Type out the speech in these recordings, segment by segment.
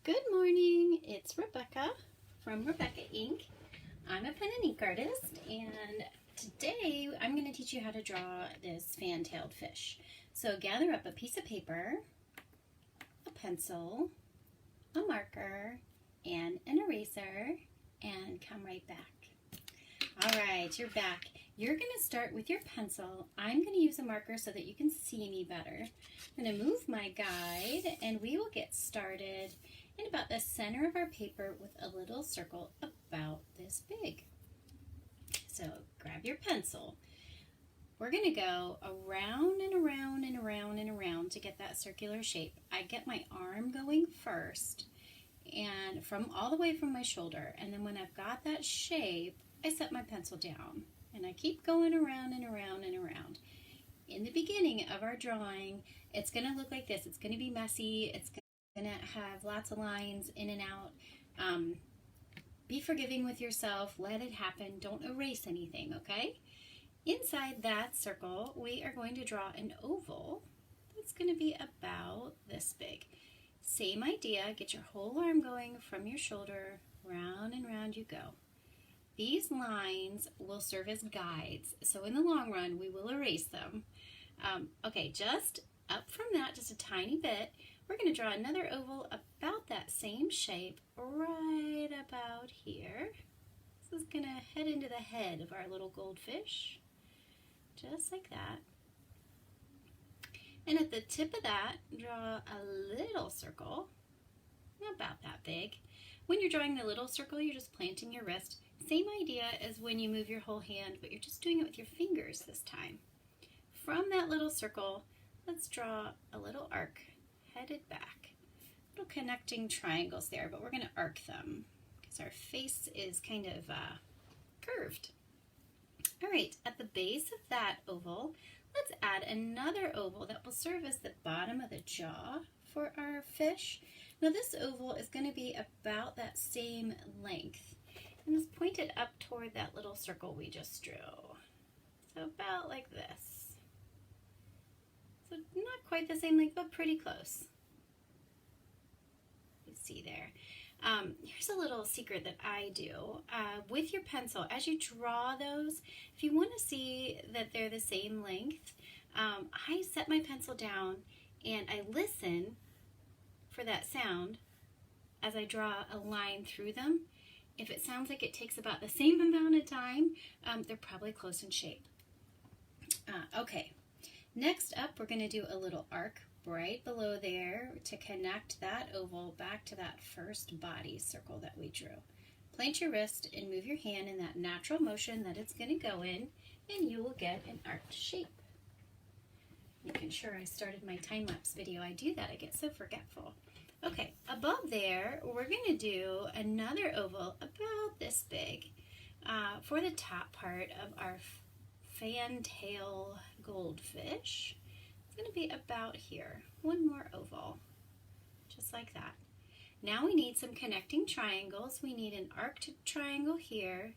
Good morning, it's Rebecca from Rebecca Ink. I'm a pen and ink artist, and today I'm going to teach you how to draw this fan-tailed fish. So gather up a piece of paper, a pencil, a marker, and an eraser, and come right back. Alright, you're back. You're going to start with your pencil. I'm going to use a marker so that you can see me better. I'm going to move my guide, and we will get started in about the center of our paper with a little circle about this big. So grab your pencil. We're going to go around and around and around and around to get that circular shape. I get my arm going first, and from all the way from my shoulder, and then when I've got that shape, I set my pencil down and I keep going around and around and around. In the beginning of our drawing, it's going to look like this. It's going to be messy. It's going to have lots of lines in and out. Be forgiving with yourself. Let it happen. Don't erase anything, okay? Inside that circle, we are going to draw an oval that's going to be about this big. Same idea. Get your whole arm going from your shoulder. Round and round you go. These lines will serve as guides, so in the long run we will erase them. Okay, just up from that, just a tiny bit, we're going to draw another oval about that same shape right about here. This is going to head into the head of our little goldfish, just like that. And at the tip of that, draw a little circle, about that big. When you're drawing the little circle, you're just planting your wrist. Same idea as when you move your whole hand, but you're just doing it with your fingers this time. From that little circle, let's draw a little arc headed back. Little connecting triangles there, but we're going to arc them because our face is kind of curved. All right, at the base of that oval, let's add another oval that will serve as the bottom of the jaw for our fish. Now this oval is going to be about that same length, and it's pointed up toward that little circle we just drew. So about like this. So not quite the same length, but pretty close. You see there. Here's a little secret that I do. With your pencil, as you draw those, if you want to see that they're the same length, I set my pencil down and I listen for that sound as I draw a line through them. If it sounds like it takes about the same amount of time, they're probably close in shape. Okay, next up we're going to do a little arc right below there to connect that oval back to that first body circle that we drew. Plant your wrist and move your hand in that natural motion that it's going to go in, and you will get an arced shape. Making sure I started my time-lapse video. I do that, I get so forgetful. Okay, above there, we're going to do another oval about this big for the top part of our fantail goldfish. It's going to be about here. One more oval, just like that. Now we need some connecting triangles. We need an arced triangle here.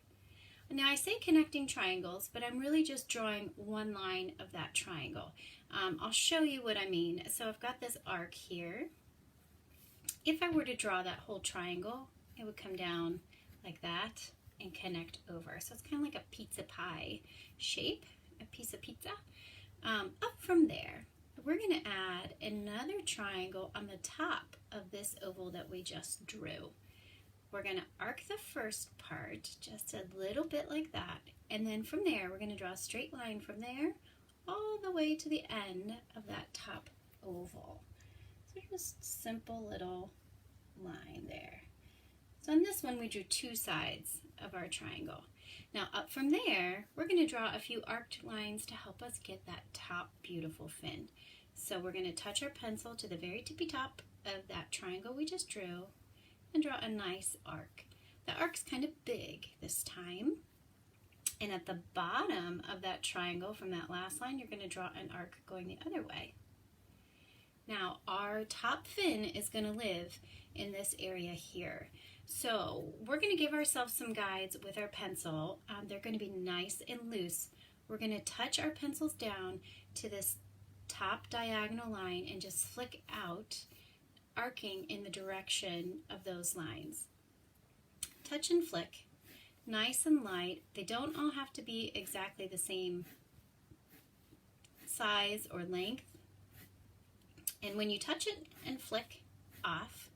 Now I say connecting triangles, but I'm really just drawing one line of that triangle. I'll show you what I mean. So I've got this arc here. If I were to draw that whole triangle, it would come down like that and connect over. So it's kind of like a pizza pie shape, a piece of pizza. Up from there, we're going to add another triangle on the top of this oval that we just drew. We're going to arc the first part just a little bit like that, and then from there we're going to draw a straight line from there all the way to the end of that top oval. So just simple little line there. So on this one we drew two sides of our triangle. Now up from there we're going to draw a few arced lines to help us get that top beautiful fin. So we're going to touch our pencil to the very tippy top of that triangle we just drew and draw a nice arc. The arc's kind of big this time. And at the bottom of that triangle from that last line, you're going to draw an arc going the other way. Now our top fin is going to live in this area here. So we're going to give ourselves some guides with our pencil. They're going to be nice and loose. We're going to touch our pencils down to this top diagonal line and just flick out arcing in the direction of those lines. Touch and flick, nice and light. They don't all have to be exactly the same size or length. And when you touch it and flick off,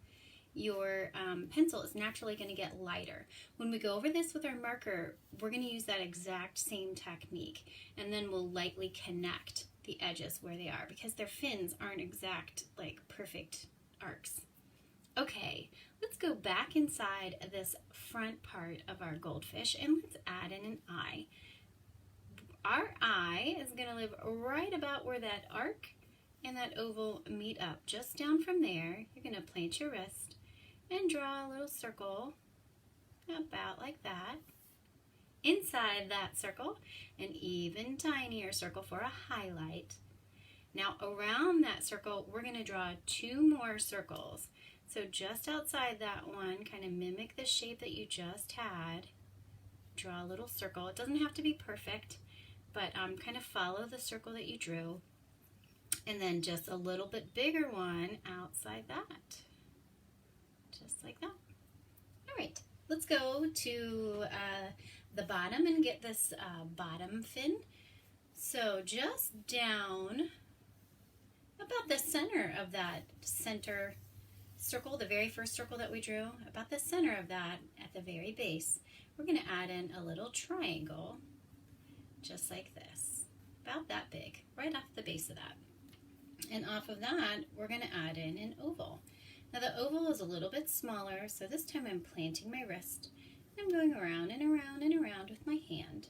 your pencil is naturally going to get lighter. When we go over this with our marker, we're going to use that exact same technique, and then we'll lightly connect the edges where they are, because their fins aren't exact, like perfect arcs. Okay, let's go back inside of this front part of our goldfish and let's add in an eye. Our eye is going to live right about where that arc and that oval meet up. Just down from there, you're going to plant your wrist and draw a little circle about like that. Inside that circle, an even tinier circle for a highlight. Now around that circle, we're going to draw 2 more circles. So just outside that one, kind of mimic the shape that you just had. Draw a little circle. It doesn't have to be perfect, but kind of follow the circle that you drew. And then just a little bit bigger one outside that. Just like that. All right, let's go to the bottom and get this bottom fin. So just down about the center of that center circle, the very first circle that we drew, about the center of that at the very base, we're going to add in a little triangle just like this, about that big, right off the base of that. And off of that, we're going to add in an oval. Now the oval is a little bit smaller, so this time I'm planting my wrist. I'm going around and around and around with my hand.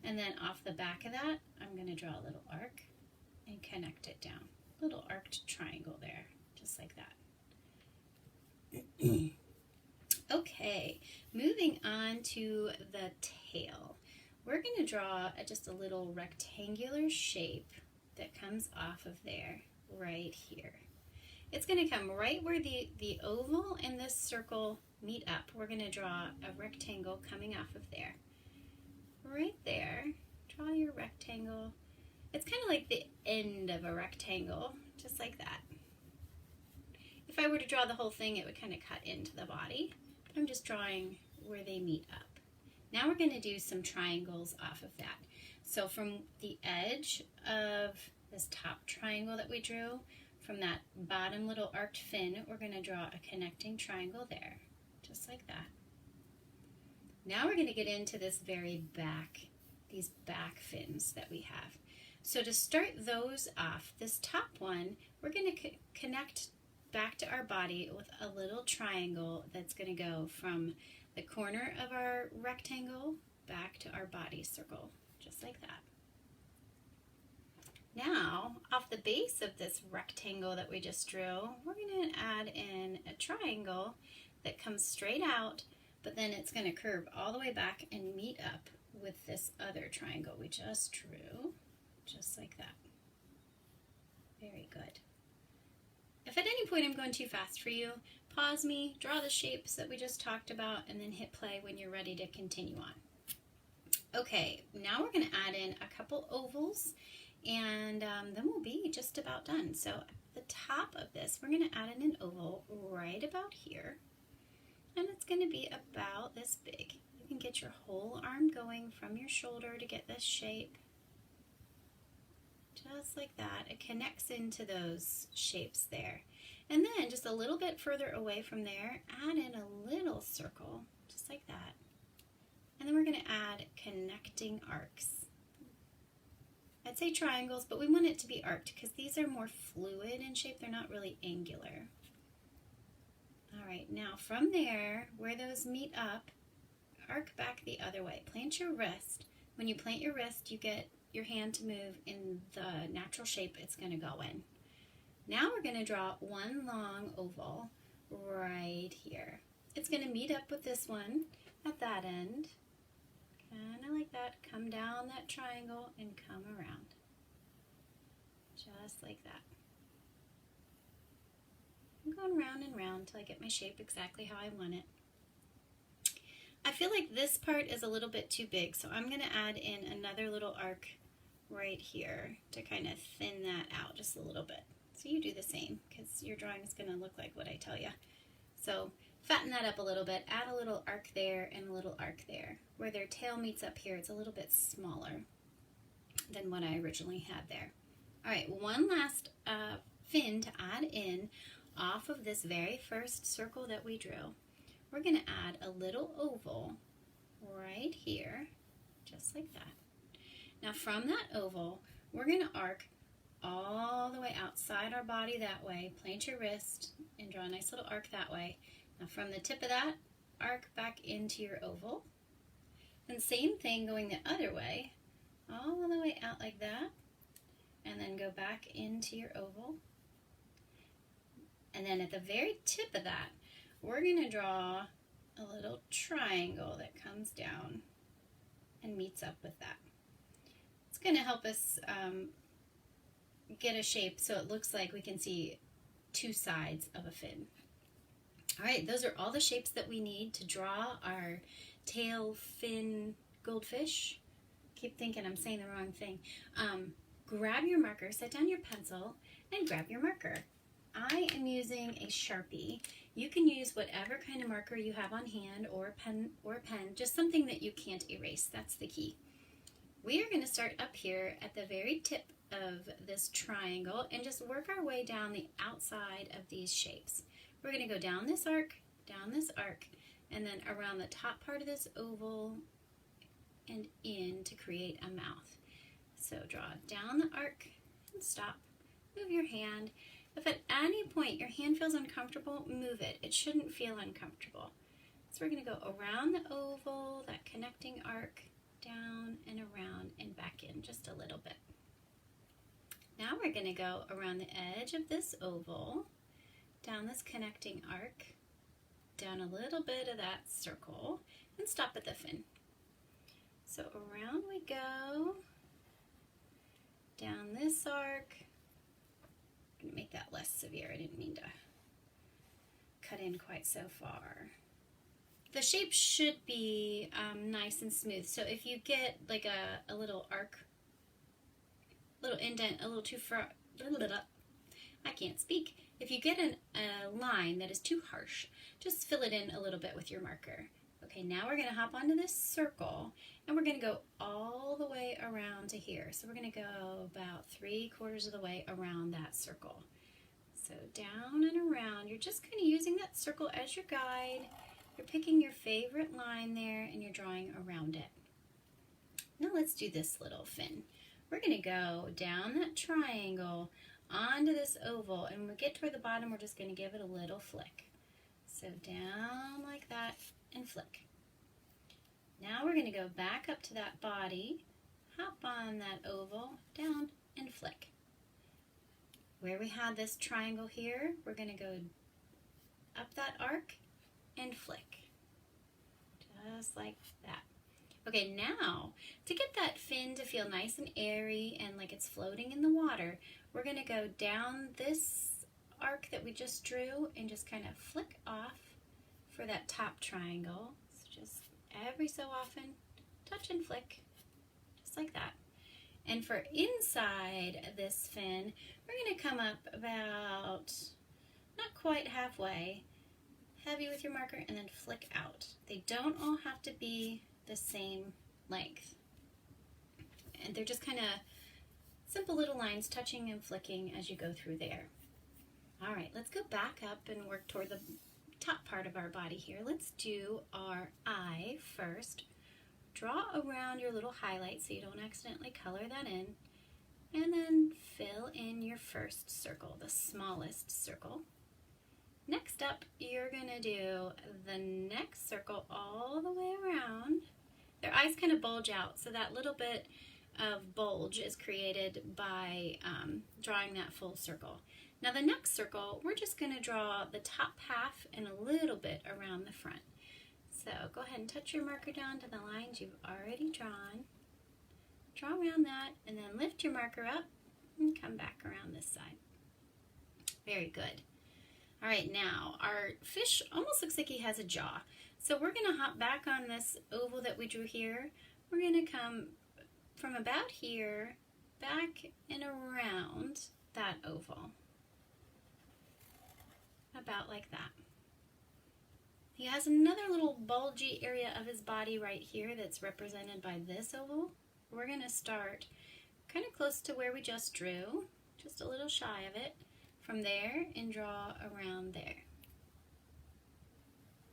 And then off the back of that, I'm going to draw a little arc and connect it down. Little arced triangle there, just like that. Okay, moving on to the tail. We're going to draw just a little rectangular shape that comes off of there, right here. It's going to come right where the oval and this circle meet up. We're going to draw a rectangle coming off of there. Right there, draw your rectangle. It's kind of like the end of a rectangle, just like that. If I were to draw the whole thing, it would kind of cut into the body. But I'm just drawing where they meet up. Now we're going to do some triangles off of that. So from the edge of this top triangle that we drew, from that bottom little arced fin, we're going to draw a connecting triangle there, just like that. Now we're going to get into this very back, these back fins that we have. So to start those off, this top one, we're going to connect back to our body with a little triangle that's going to go from the corner of our rectangle back to our body circle, just like that. Now, off the base of this rectangle that we just drew, we're going to add in a triangle that comes straight out, but then it's going to curve all the way back and meet up with this other triangle we just drew, just like that. Very good. If at any point I'm going too fast for you, pause me, draw the shapes that we just talked about, and then hit play when you're ready to continue on. Okay, now we're going to add in a couple ovals, and then we'll be just about done. So at the top of this, we're going to add in an oval right about here, and it's going to be about this big. You can get your whole arm going from your shoulder to get this shape. Just like that. It connects into those shapes there. And then just a little bit further away from there, add in a little circle, just like that. And then we're going to add connecting arcs. I'd say triangles, but we want it to be arced because these are more fluid in shape. They're not really angular. All right, now from there, where those meet up, arc back the other way. Plant your wrist. When you plant your wrist, you get your hand to move in the natural shape it's going to go in. Now we're going to draw one long oval right here. It's going to meet up with this one at that end. Kind of like that. Come down that triangle and come around. Just like that. I'm going round and round until I get my shape exactly how I want it. I feel like this part is a little bit too big, so I'm going to add in another little arc right here to kind of thin that out just a little bit. So you do the same, because your drawing is going to look like what I tell you. So fatten that up a little bit, add a little arc there and a little arc there. Where their tail meets up here, it's a little bit smaller than what I originally had there. All right, one last fin to add in off of this very first circle that we drew. We're going to add a little oval right here, just like that. Now from that oval, we're going to arc all the way outside our body that way. Plant your wrist and draw a nice little arc that way. Now from the tip of that, arc back into your oval. And same thing going the other way, all the way out like that. And then go back into your oval. And then at the very tip of that, we're going to draw a little triangle that comes down and meets up with that. It's going to help us get a shape so it looks like we can see two sides of a fin. All right, those are all the shapes that we need to draw our tail fin goldfish. Keep thinking I'm saying the wrong thing. Grab your marker, set down your pencil, and grab your marker. I am using a Sharpie. You can use whatever kind of marker you have on hand, or a pen, just something that you can't erase. That's the key. We are going to start up here at the very tip of this triangle and just work our way down the outside of these shapes. We're going to go down this arc, and then around the top part of this oval and in to create a mouth. So draw down the arc and stop. Move your hand. If at any point your hand feels uncomfortable, move it. It shouldn't feel uncomfortable. So we're going to go around the oval, that connecting arc, down and around and back in just a little bit. Now we're going to go around the edge of this oval, down this connecting arc, down a little bit of that circle, and stop at the fin. So around we go, down this arc. I'm going to make that less severe. I didn't mean to cut in quite so far. The shape should be nice and smooth. So if you get like a little arc, little indent, a little too far, I can't speak. If you get a line that is too harsh, just fill it in a little bit with your marker. Okay, now we're going to hop onto this circle, and we're going to go all the way around to here. So we're going to go about 3/4 of the way around that circle. So down and around, you're just kind of using that circle as your guide. You're picking your favorite line there, and you're drawing around it. Now let's do this little fin. We're going to go down that triangle onto this oval, and when we get toward the bottom, we're just going to give it a little flick. So down like that and flick. Now we're going to go back up to that body, hop on that oval, down and flick. Where we had this triangle here, we're going to go up that arc and flick. Just like that. Okay, now to get that fin to feel nice and airy and like it's floating in the water, we're going to go down this arc that we just drew and just kind of flick off for that top triangle. So just every so often, touch and flick, just like that. And for inside this fin, we're going to come up about, not quite halfway, heavy with your marker, and then flick out. They don't all have to be the same length. And they're just kind of simple little lines touching and flicking as you go through there. All right, let's go back up and work toward the top part of our body here. Let's do our eye first. Draw around your little highlight so you don't accidentally color that in. And then fill in your first circle, the smallest circle. Next up, you're going to do the next circle all the way around. Their eyes kind of bulge out, so that little bit of bulge is created by drawing that full circle. Now the next circle, we're just going to draw the top half and a little bit around the front. So go ahead and touch your marker down to the lines you've already drawn. Draw around that, and then lift your marker up and come back around this side. Very good. All right, now our fish almost looks like he has a jaw. So we're going to hop back on this oval that we drew here. We're going to come from about here back and around that oval. out like that. He has another little bulgy area of his body right here that's represented by this oval. We're going to start kind of close to where we just drew, just a little shy of it, from there, and draw around there.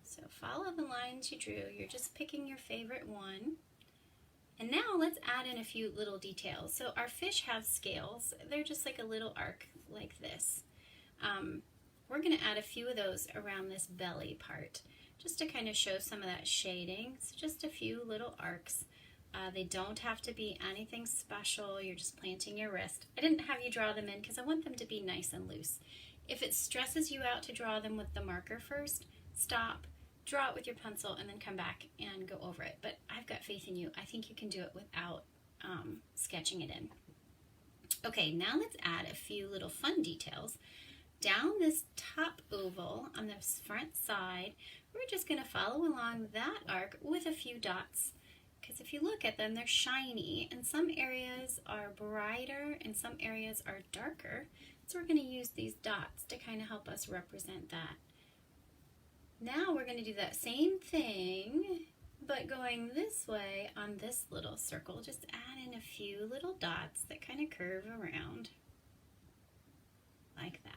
So follow the lines you drew. You're just picking your favorite one. And now let's add in a few little details. So our fish have scales. They're just like a little arc like this. We're going to add a few of those around this belly part, just to kind of show some of that shading. So just a few little arcs. They don't have to be anything special. You're just planting your wrist. I didn't have you draw them in because I want them to be nice and loose. If it stresses you out to draw them with the marker first, stop, draw it with your pencil, and then come back and go over it. But I've got faith in you. I think you can do it without sketching it in. Okay, now let's add a few little fun details. Down this top oval on this front side, we're just going to follow along that arc with a few dots. Because if you look at them, they're shiny, and some areas are brighter and some areas are darker. So we're going to use these dots to kind of help us represent that. Now we're going to do that same thing, but going this way on this little circle. Just add in a few little dots that kind of curve around like that.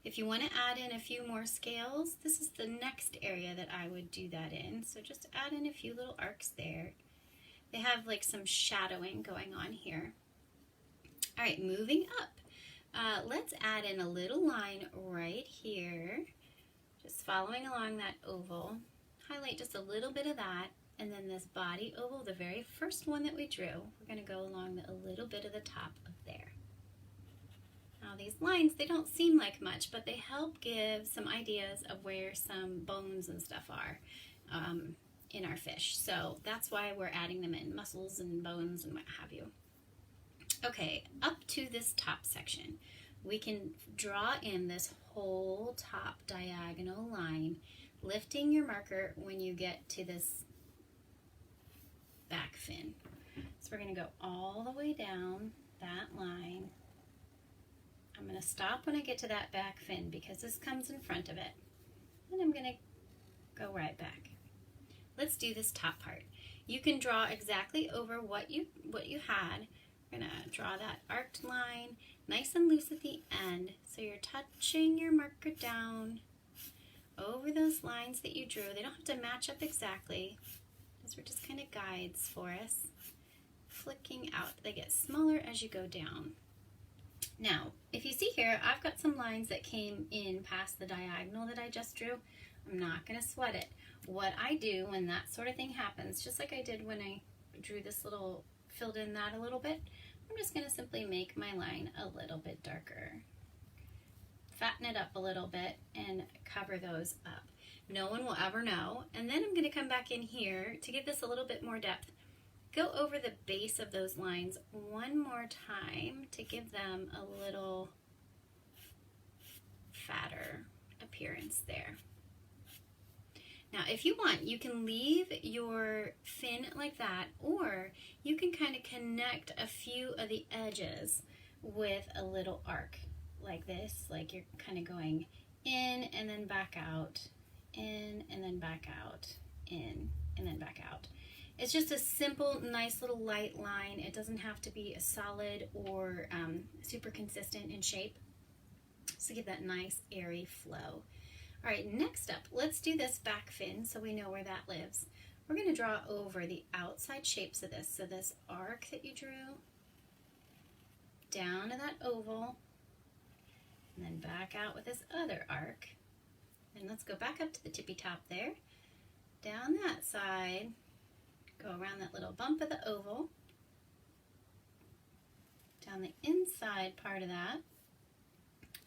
If you want to add in a few more scales, this is the next area that I would do that in. So just add in a few little arcs there. They have like some shadowing going on here. All right, moving up. Let's add in a little line right here. Just following along that oval. Highlight just a little bit of that. And then this body oval, the very first one that we drew, we're going to go along a little bit of the top of there. Now these lines, they don't seem like much, but they help give some ideas of where some bones and stuff are in our fish. So that's why we're adding them in, muscles and bones and what have you. Okay, up to this top section, we can draw in this whole top diagonal line, lifting your marker when you get to this back fin. So we're going to go all the way down that line. I'm going to stop when I get to that back fin because this comes in front of it. And I'm going to go right back. Let's do this top part. You can draw exactly over what you had. We're going to draw that arced line nice and loose at the end. So you're touching your marker down over those lines that you drew. They don't have to match up exactly. These were just kind of guides for us. Flicking out. They get smaller as you go down. Now, if you see here, I've got some lines that came in past the diagonal that I just drew. I'm not going to sweat it. What I do when that sort of thing happens, just like I did when I drew this little, filled in that a little bit, I'm just going to simply make my line a little bit darker. Fatten it up a little bit and cover those up. No one will ever know. And then I'm going to come back in here to give this a little bit more depth. Go over the base of those lines one more time to give them a little fatter appearance there. Now, if you want, you can leave your fin like that, or you can kind of connect a few of the edges with a little arc like this, like you're kind of going in and then back out, in and then back out, in and then back out. It's just a simple, nice little light line. It doesn't have to be a solid or super consistent in shape. So give that nice, airy flow. All right, next up, let's do this back fin so we know where that lives. We're going to draw over the outside shapes of this. So this arc that you drew, down to that oval, and then back out with this other arc. And let's go back up to the tippy top there, down that side, go around that little bump of the oval, down the inside part of that.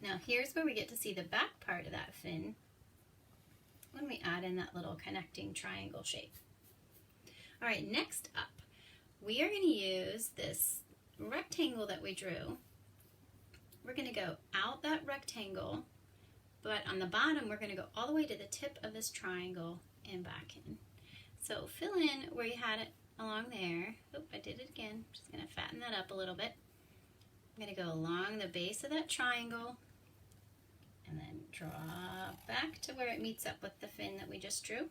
Now here's where we get to see the back part of that fin when we add in that little connecting triangle shape. All right, next up, we are going to use this rectangle that we drew. We're going to go out that rectangle, but on the bottom, we're going to go all the way to the tip of this triangle and back in. So fill in where you had it along there. Oh, I did it again. Just going to fatten that up a little bit. I'm going to go along the base of that triangle and then draw back to where it meets up with the fin that we just drew,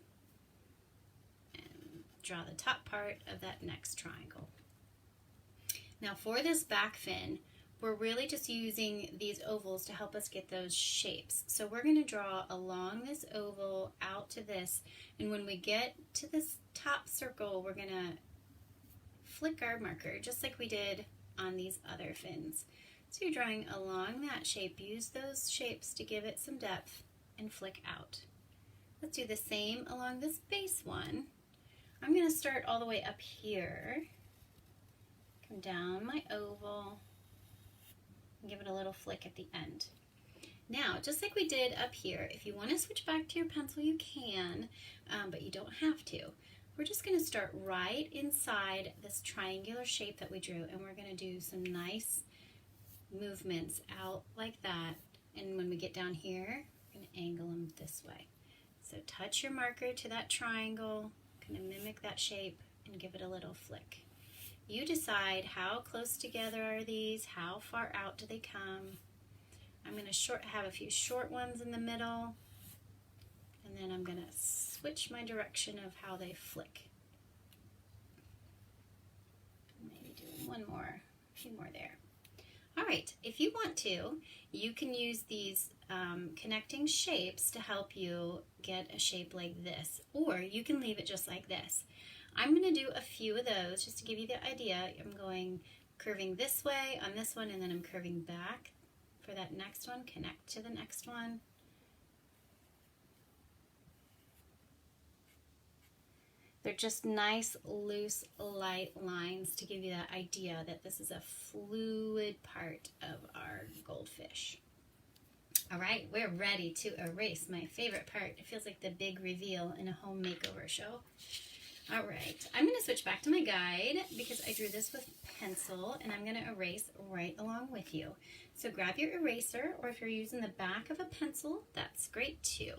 and draw the top part of that next triangle. Now for this back fin, we're really just using these ovals to help us get those shapes. So we're going to draw along this oval out to this, and when we get to this top circle, we're going to flick our marker just like we did on these other fins. So you're drawing along that shape. Use those shapes to give it some depth and flick out. Let's do the same along this base one. I'm going to start all the way up here, come down my oval, and give it a little flick at the end. Now, just like we did up here, if you want to switch back to your pencil, you can, but you don't have to. We're just going to start right inside this triangular shape that we drew, and we're going to do some nice movements out like that. And when we get down here, we're going to angle them this way. So touch your marker to that triangle, kind of mimic that shape, and give it a little flick. You decide how close together are these, how far out do they come. I'm going to have a few short ones in the middle, and then I'm going to switch my direction of how they flick. Maybe do one more, a few more there. All right, if you want to, you can use these connecting shapes to help you get a shape like this, or you can leave it just like this. I'm going to do a few of those just to give you the idea. I'm going curving this way on this one, and then I'm curving back for that next one, connect to the next one. They're just nice, loose, light lines to give you that idea that this is a fluid part of our goldfish. All right, we're ready to erase my favorite part. It feels like the big reveal in a home makeover show. All right, I'm going to switch back to my guide because I drew this with pencil, and I'm going to erase right along with you. So grab your eraser, or if you're using the back of a pencil, that's great too.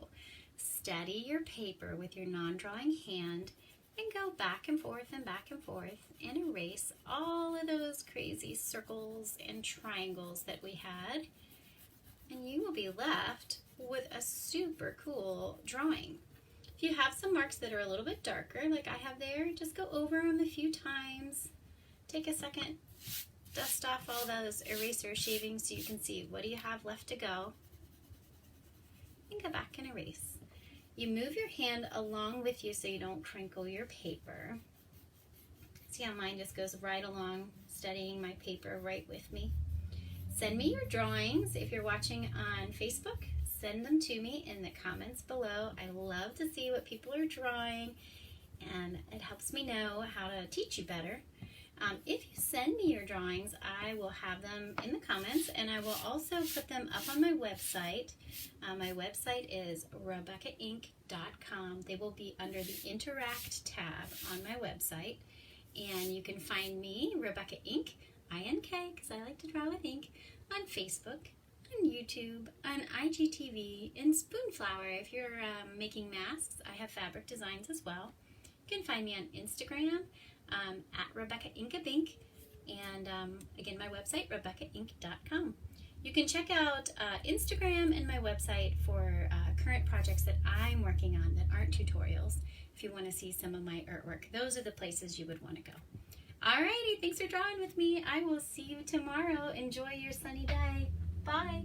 Steady your paper with your non-drawing hand and go back and forth and back and forth and erase all of those crazy circles and triangles that we had. And you will be left with a super cool drawing. If you have some marks that are a little bit darker, like I have there, just go over them a few times. Take a second, dust off all those eraser shavings so you can see what do you have left to go. And go back and erase. You move your hand along with you so you don't crinkle your paper. See how mine just goes right along, steadying my paper right with me. Send me your drawings if you're watching on Facebook. Send them to me in the comments below. I love to see what people are drawing, and it helps me know how to teach you better. If you send me your drawings, I will have them in the comments, and I will also put them up on my website. My website is RebeccaInk.com. They will be under the Interact tab on my website, and you can find me, Rebecca Ink, I-N-K, because I like to draw with ink, on Facebook, on YouTube, on IGTV, and Spoonflower. If you're making masks, I have fabric designs as well. You can find me on Instagram at RebeccaInkabink, and again, my website, RebeccaInk.com. You can check out Instagram and my website for current projects that I'm working on that aren't tutorials. If you want to see some of my artwork, those are the places you would want to go. Alrighty, thanks for drawing with me. I will see you tomorrow. Enjoy your sunny day. Bye.